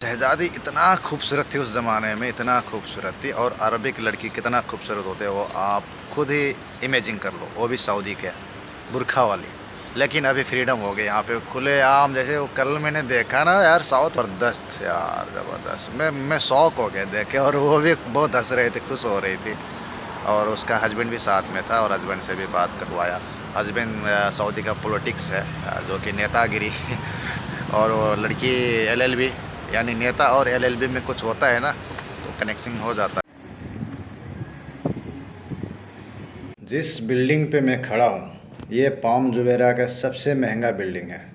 शहज़ादी इतना खूबसूरत थी उस ज़माने में, इतना खूबसूरत थी। और अरबिक लड़की कितना खूबसूरत होते हैं वो आप खुद ही इमेजिन कर लो, वो भी सऊदी के, बुर्का वाली। लेकिन अभी फ्रीडम हो गई यहाँ पे खुलेआम। जैसे वो कल मैंने देखा ना यार, साउथ ज़बरदस्त यार, ज़बरदस्त। मैं शौक हो गया देख के, और वो भी बहुत हंस रहे थे, खुश हो रही थी। और उसका हस्बैंड भी साथ में था और हस्बैंड से भी बात करवाया। हस्बैंड सऊदी का पॉलिटिक्स है, जो कि नेतागिरी और वो लड़की एलएलबी, यानी नेता और एलएलबी में कुछ होता है ना, तो कनेक्शन हो जाता है। जिस बिल्डिंग पे मैं खड़ा हूँ, ये पाम जुमेरा का सबसे महंगा बिल्डिंग है।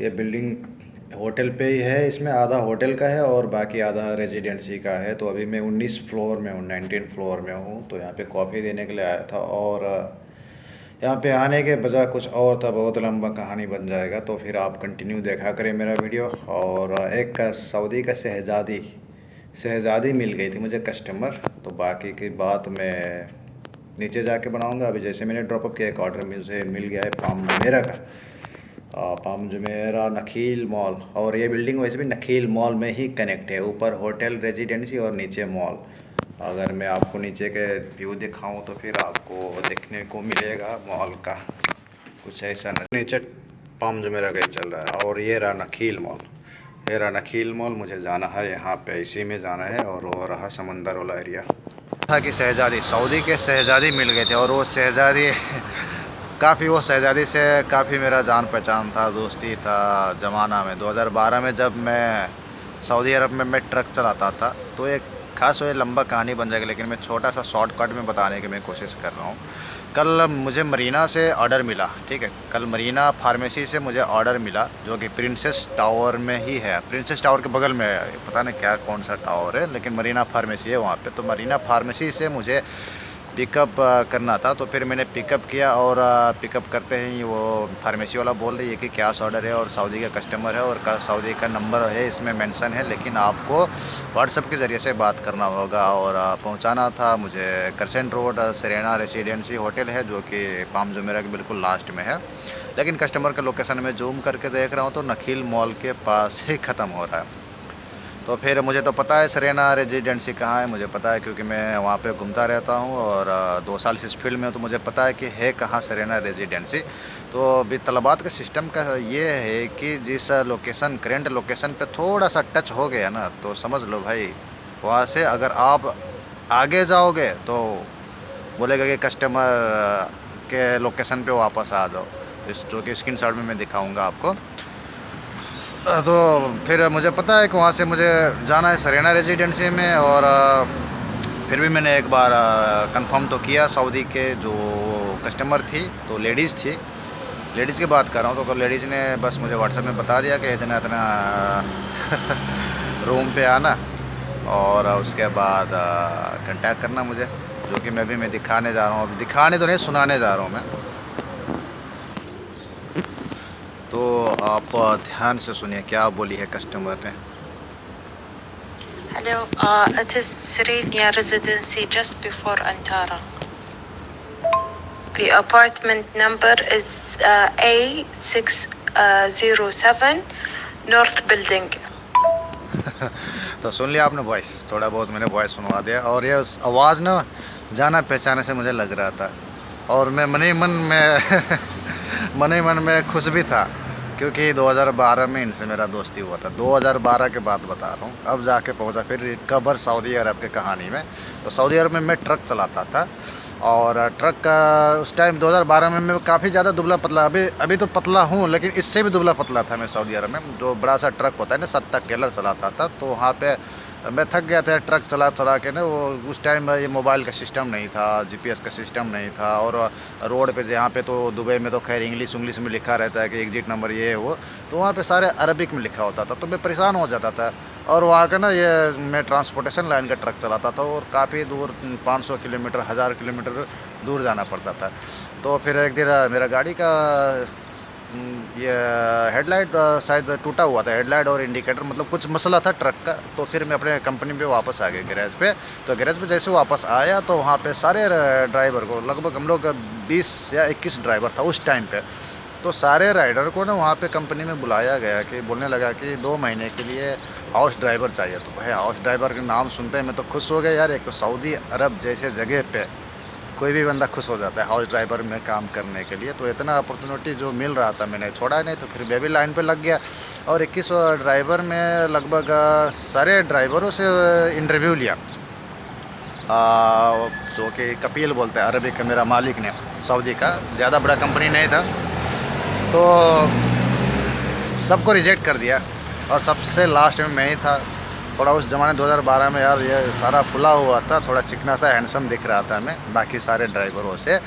ये बिल्डिंग होटल पे ही है, इसमें आधा होटल का है और बाकी आधा रेजिडेंसी का है। तो अभी मैं 19 फ्लोर में हूँ, 19 फ्लोर में हूँ। तो यहाँ पे कॉफ़ी देने के लिए आया था, और यहाँ पे आने के बजाय कुछ और था। बहुत लंबा कहानी बन जाएगा, तो फिर आप कंटिन्यू देखा करें मेरा वीडियो। और एक सऊदी का शहज़ादी मिल गई थी मुझे कस्टमर, तो बाकी की बात मैं नीचे जाके बनाऊंगा। अभी जैसे मैंने ड्रॉपअप किया, एक ऑर्डर मुझे मिल गया है पाम जुमेरा का, पाम जुमेरा नखील मॉल। और ये बिल्डिंग वैसे भी नखील मॉल में ही कनेक्ट है, ऊपर होटल रेजिडेंसी और नीचे मॉल। अगर मैं आपको नीचे के व्यू दिखाऊं तो फिर आपको देखने को मिलेगा मॉल का कुछ ऐसा नीचे पाम जुमेरा का चल रहा है। और ये रहा नखील मॉल, ये रहा नखील मॉल। मुझे जाना है यहाँ पे, इसी में जाना है। और वो रहा समंदर वाला एरिया। था कि शहज़ादी, सऊदी के शहज़ादी मिल गए थे, और वो शहज़ादी काफ़ी, वो शहज़ादी से काफ़ी मेरा जान पहचान था, दोस्ती था ज़माना में। 2012 में जब मैं सऊदी अरब में मैं ट्रक चलाता था, तो एक खास वो लंबा कहानी बन जाएगी, लेकिन मैं छोटा सा शॉर्टकट में बताने की मैं कोशिश कर रहा हूँ। कल मुझे मरीना से ऑर्डर मिला, ठीक है। कल मरीना फार्मेसी से मुझे ऑर्डर मिला, जो कि प्रिंसेस टावर में ही है, प्रिंसेस टावर के बगल में है। पता नहीं क्या कौन सा टावर है, लेकिन मरीना फार्मेसी है वहाँ पे। तो मरीना फार्मेसी से मुझे पिकअप करना था। तो फिर मैंने पिकअप किया, और पिकअप करते ही वो फार्मेसी वाला बोल रही है कि कैश ऑर्डर है और सऊदी का कस्टमर है, और सऊदी का नंबर है इसमें मेंशन है, लेकिन आपको व्हाट्सएप के ज़रिए से बात करना होगा। और पहुंचाना था मुझे करसेंट रोड, सेरेना रेसिडेंसी होटल है, जो कि पाम जुमेरा के बिल्कुल लास्ट में है। लेकिन कस्टमर का लोकेशन में जूम करके देख रहा हूँ तो नखील मॉल के पास ही ख़त्म हो रहा है। तो फिर मुझे तो पता है सेरेना रेजिडेंसी कहाँ है, मुझे पता है, क्योंकि मैं वहाँ पे घूमता रहता हूँ। और 2 साल से इस फील्ड में हूँ, तो मुझे पता है कि है कहाँ सेरेना रेजिडेंसी। तो अभी तलबात का सिस्टम का ये है कि जिस लोकेशन, करेंट लोकेशन पे थोड़ा सा टच हो गया ना, तो समझ लो भाई, वहाँ से अगर आप आगे जाओगे तो बोलेगा कि कस्टमर के लोकेशन पे वापस आ जाओ, इस जो कि स्क्रीन शॉट में मैं दिखाऊँगा आपको। तो फिर मुझे पता है कि वहाँ से मुझे जाना है सेरेना रेजिडेंसी में। और फिर भी मैंने एक बार कंफर्म तो किया। सऊदी के जो कस्टमर थी, तो लेडीज़ थी, लेडीज़ की बात कर रहा हूँ। तो लेडीज़ ने बस मुझे व्हाट्सएप में बता दिया कि इतना इतना रूम पे आना, और उसके बाद कांटेक्ट करना मुझे, जो कि मैं दिखाने जा रहा हूँ। अब दिखाने तो नहीं, सुनाने जा रहा हूँ मैं। तो आप ध्यान से सुनिए क्या बोली है कस्टमर ने। Hello, it is Serenia Residency just before Antara. The apartment number is A607 North Building. तो सुन लिया आपने वॉइस, थोड़ा बहुत मैंने वॉइस सुनवा दिया। और ये आवाज़ ना जाना पहचाने से मुझे लग रहा था, और मैं मन ही मन में मन ही मन में खुश भी था, क्योंकि 2012 में इनसे मेरा दोस्ती हुआ था। 2012 के बाद बता रहा हूँ, अब जाके पहुँचा फिर कबर सऊदी अरब के कहानी में। तो सऊदी अरब में मैं ट्रक चलाता था, और ट्रक का उस टाइम 2012 में मैं काफ़ी ज़्यादा दुबला पतला, अभी अभी तो पतला हूँ, लेकिन इससे भी दुबला पतला था मैं सऊदी अरब में। जो बड़ा सा ट्रक होता है ना, 70 टेलर चलाता था। तो वहाँ पे मैं थक गया था ट्रक चला चला के ना। वो उस टाइम ये मोबाइल का सिस्टम नहीं था, जीपीएस का सिस्टम नहीं था। और रोड पे जहाँ पे, तो दुबई में तो खैर इंग्लिश में लिखा रहता है कि एग्जिट नंबर ये है वो, तो वहाँ पे सारे अरबिक में लिखा होता था, तो मैं परेशान हो जाता था। और वहाँ का ना, ये मैं ट्रांसपोर्टेशन लाइन का ट्रक चलाता था, और काफ़ी दूर 500 किलोमीटर, 1000 किलोमीटर दूर जाना पड़ता था। तो फिर एक दिन मेरा गाड़ी का ये हेडलाइट शायद टूटा हुआ था, हेडलाइट और इंडिकेटर, मतलब कुछ मसला था ट्रक का। तो फिर मैं अपने कंपनी पे वापस आ गया, गैरेज पे। तो गैरेज पे जैसे वापस आया, तो वहाँ पे सारे ड्राइवर को, लगभग हम लोग 20 या 21 ड्राइवर था उस टाइम पे। तो सारे राइडर को ना वहाँ पे कंपनी में बुलाया गया कि बोलने लगा कि 2 महीने के लिए हाउस ड्राइवर चाहिए। तो भाई हाउस ड्राइवर का नाम सुनते ही मैं तो खुश हो गया यार। एक तो सऊदी अरब जैसे जगह पे कोई भी बंदा खुश हो जाता है हाउस ड्राइवर में काम करने के लिए। तो इतना अपॉर्चुनिटी जो मिल रहा था मैंने छोड़ा नहीं, तो फिर मैं भी लाइन पे लग गया। और 21 ड्राइवर में लगभग सारे ड्राइवरों से इंटरव्यू लिया। जो कि कपिल बोलते हैं अरबिक का, मेरा मालिक ने, सऊदी का, ज़्यादा बड़ा कंपनी नहीं था, तो सबको रिजेक्ट कर दिया। और सबसे लास्ट में मैं ही था। थोड़ा उस ज़माने 2012 में यार ये सारा फुला हुआ था, थोड़ा चिकना था, हैंडसम दिख रहा था मैं बाकी सारे ड्राइवरों से।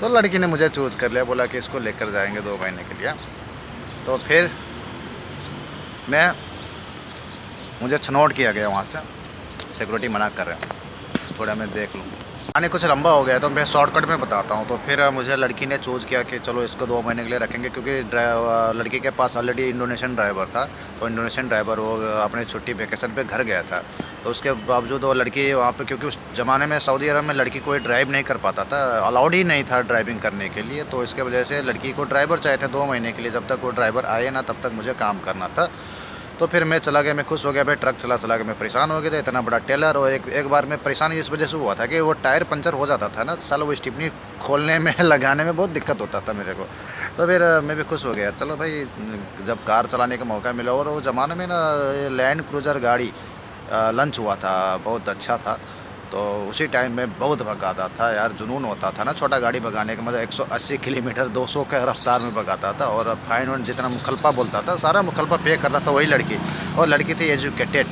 तो लड़की ने मुझे चूज़ कर लिया, बोला कि इसको लेकर जाएंगे 2 महीने के लिए। तो फिर मुझे छनौट किया गया वहाँ से, सिक्योरिटी मना कर रहे हैं, थोड़ा मैं देख लूँ। यानी कुछ लंबा हो गया तो मैं शॉर्टकट में बताता हूँ। तो फिर मुझे लड़की ने चूज़ किया कि चलो इसको 2 महीने के लिए रखेंगे, क्योंकि लड़की के पास ऑलरेडी इंडोनेशियन ड्राइवर था। तो इंडोनेशियन ड्राइवर वो अपने छुट्टी वेकेशन पे घर गया था। तो उसके बावजूद वो लड़की वहाँ पे, क्योंकि उस ज़माने में सऊदी अरब में लड़की कोई ड्राइव नहीं कर पाता था, अलाउड ही नहीं था ड्राइविंग करने के लिए। तो इसके वजह से लड़की को ड्राइवर चाहिए थे 2 महीने के लिए। जब तक वो ड्राइवर आए ना तब तक मुझे काम करना था। तो फिर मैं चला गया, मैं खुश हो गया भाई। ट्रक चला के मैं परेशान हो गया था, इतना बड़ा टेलर। और एक बार मैं परेशान इस वजह से हुआ था कि वो टायर पंचर हो जाता था ना साला, वो स्टिपनी खोलने में लगाने में बहुत दिक्कत होता था मेरे को। तो फिर मैं भी खुश हो गया, चलो भाई जब कार चलाने का मौका मिला। और वो ज़माने में ना लैंड क्रूज़र गाड़ी लंच हुआ था, बहुत अच्छा था। तो उसी टाइम में बहुत भगाता था यार, जुनून होता था ना छोटा गाड़ी भगाने का। मतलब 180 किलोमीटर 200 के रफ्तार में भगाता था। और फाइन वाइन जितना मुखलफा बोलता था सारा मुखलफा पे करता था वही लड़की। और लड़की थी एजुकेटेड,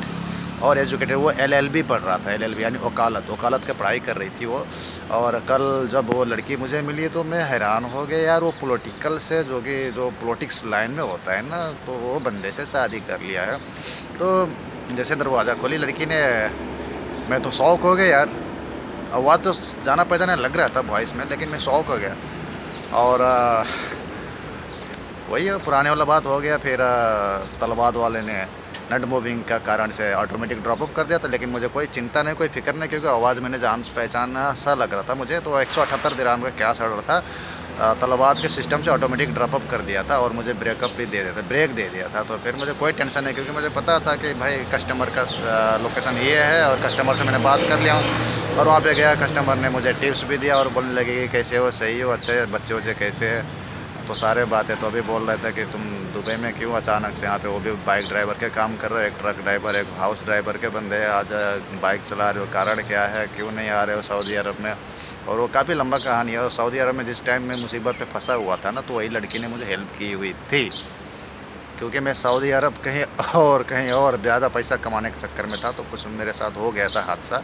और एजुकेटेड वो LLB पढ़ रहा था, LLB यानी वकालत की पढ़ाई कर रही थी वो। और कल जब वो लड़की मुझे मिली तो मैं हैरान हो गया यार। वो पॉलिटिकल से जो पॉलिटिक्स लाइन में होता है ना, तो वो बंदे से शादी कर लिया है। तो जैसे दरवाज़ा खोली लड़की ने, मैं तो शौक हो गया यार। आवाज़ तो जाना पहचाना लग रहा था वॉइस में, लेकिन मैं शौक हो गया। और वही पुराने वाला बात हो गया। फिर तलवाद वाले ने नट मूविंग का कारण से ऑटोमेटिक ड्रॉप अप कर दिया था। लेकिन मुझे कोई चिंता नहीं, कोई फिक्र नहीं, क्योंकि आवाज़ मैंने जान पहचाना सा लग रहा था मुझे। तो 178 दिरहम का क्या सड़ रहा था, तलवाद के सिस्टम से ऑटोमेटिक ड्रॉप अप कर दिया था। और मुझे ब्रेकअप भी दे दिया था, ब्रेक दे दिया था। तो फिर मुझे कोई टेंशन नहीं, क्योंकि मुझे पता था कि भाई कस्टमर का लोकेशन ये है। और कस्टमर से मैंने बात कर लिया हूँ। और वहाँ पे गया, कस्टमर ने मुझे टिप्स भी दिया और बोलने लगे कि कैसे हो, सही हो, अच्छे बच्चे वच्चे कैसे है। तो सारे बातें तो अभी बोल रहे थे कि तुम दुबई में क्यों अचानक से यहाँ पे, वो भी बाइक ड्राइवर के काम कर रहे हो, एक ट्रक ड्राइवर, एक हाउस ड्राइवर के बंदे हैं, आज बाइक चला रहे हो, कारण क्या है, क्यों नहीं आ रहे हो सऊदी अरब में। और वो काफ़ी लंबा कहानी है। और सऊदी अरब में जिस टाइम में मुसीबत पे फंसा हुआ था ना, तो वही लड़की ने मुझे हेल्प की हुई थी। क्योंकि मैं सऊदी अरब कहीं और ज़्यादा पैसा कमाने के चक्कर में था, तो कुछ मेरे साथ हो गया था हादसा।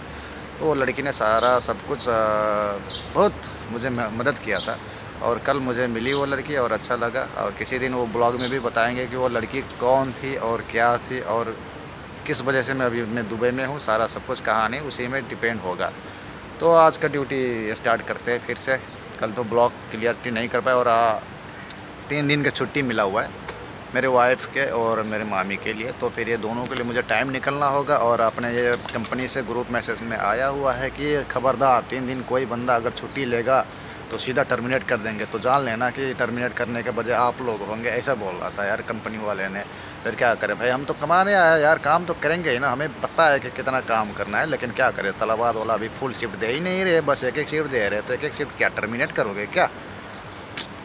तो वो लड़की ने सारा सब कुछ बहुत मुझे मदद किया था। और कल मुझे मिली वो लड़की और अच्छा लगा। और किसी दिन वो ब्लॉग में भी बताएंगे कि वो लड़की कौन थी और क्या थी और किस वजह से मैं दुबई में हूँ। सारा सब कुछ कहानी उसी में डिपेंड होगा। तो आज का ड्यूटी स्टार्ट करते हैं फिर से। कल तो ब्लॉग क्लियरिटी नहीं कर पाए। और 3 दिन का छुट्टी मिला हुआ है मेरे वाइफ के और मेरे मामी के लिए। तो फिर ये दोनों के लिए मुझे टाइम निकलना होगा। और अपने ये कंपनी से ग्रुप मैसेज में आया हुआ है कि खबरदार 3 दिन कोई बंदा अगर छुट्टी लेगा तो सीधा टर्मिनेट कर देंगे। तो जान लेना कि टर्मिनेट करने के बजाय आप लोग होंगे, ऐसा बोल रहा था यार कंपनी वाले ने। फिर क्या करें भाई, हम तो कमाने आए हैं यार, काम तो करेंगे ही ना, हमें पता है कि कितना काम करना है। लेकिन क्या करें, तलवाद वाला अभी फुल शिफ्ट दे ही नहीं रहे, बस एक शिफ्ट दे रहे। तो एक शिफ्ट क्या टर्मिनेट करोगे क्या?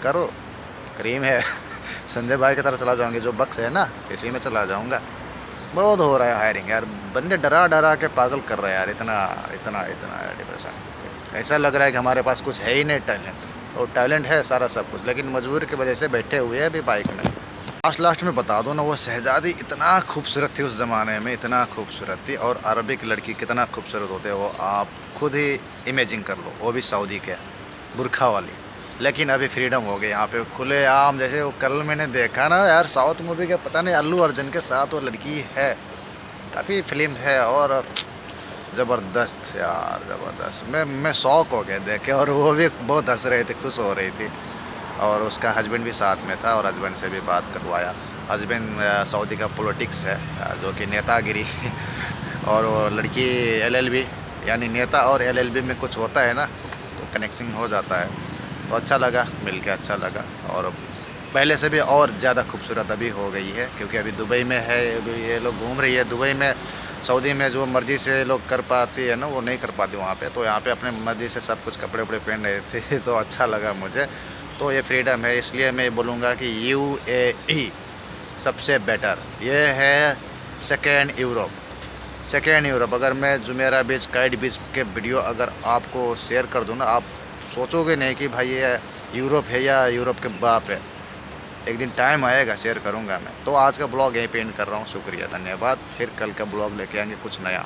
करो, करीम है संजय भाई की तरफ चला जाऊंगे, जो बक्स है ना इसी में चला जाऊंगा। बहुत हो रहा है हायरिंग यार, बंदे डरा डरा के पागल कर रहे हैं यार। इतना इतना इतना डिप्रेशन, ऐसा लग रहा है कि हमारे पास कुछ है ही नहीं टैलेंट। और टैलेंट है सारा सब कुछ, लेकिन मजबूरी की वजह से बैठे हुए हैं अभी बाइक में। लास्ट में बता दो ना, वो शहजादी इतना खूबसूरत थी उस ज़माने में, इतना खूबसूरत थी। और अरबिक लड़की कितना खूबसूरत होते हैं वो आप खुद ही इमेजिन कर लो, वो भी सऊदी के, बुरखा वाली। लेकिन अभी फ्रीडम हो गई यहाँ पे खुले आम। जैसे वो कल मैंने देखा ना यार, साउथ मूवी का पता नहीं अल्लू अर्जुन के साथ वो लड़की है, काफ़ी फिल्म है। और ज़बरदस्त यार, ज़बरदस्त। मैं शौक हो गया देखे। और वो भी बहुत हंस रहे थे, खुश हो रही थी। और उसका हस्बैंड भी साथ में था, और हस्बैंड से भी बात करवाया। हस्बैंड सऊदी का पॉलिटिक्स है, जो कि नेतागिरी और वो लड़की LLB, यानी नेता और LLB में कुछ होता है ना, तो कनेक्शन हो जाता है। तो अच्छा लगा मिल के, अच्छा लगा। और पहले से भी और ज़्यादा खूबसूरत अभी हो गई है, क्योंकि अभी दुबई में है, अभी ये लोग घूम रही है दुबई में। सऊदी में जो मर्ज़ी से लोग कर पाती है ना, वो नहीं कर पाती वहाँ पे। तो यहाँ पे अपने मर्ज़ी से सब कुछ कपड़े वपड़े पहन रहे थे तो अच्छा लगा मुझे। तो ये फ्रीडम है, इसलिए मैं बोलूँगा कि UAE सबसे बेटर। ये है सेकेंड यूरोप। अगर मैं जुमेरा बीच, काइट बीच के वीडियो अगर आपको शेयर कर दूँ ना, आप सोचोगे नहीं कि भाई ये यूरोप है या यूरोप के बाप है। एक दिन टाइम आएगा, शेयर करूँगा मैं। तो आज का ब्लॉग यहीं पे एंड कर रहा हूँ। शुक्रिया, धन्यवाद। फिर कल का ब्लॉग लेके आएंगे कुछ नया।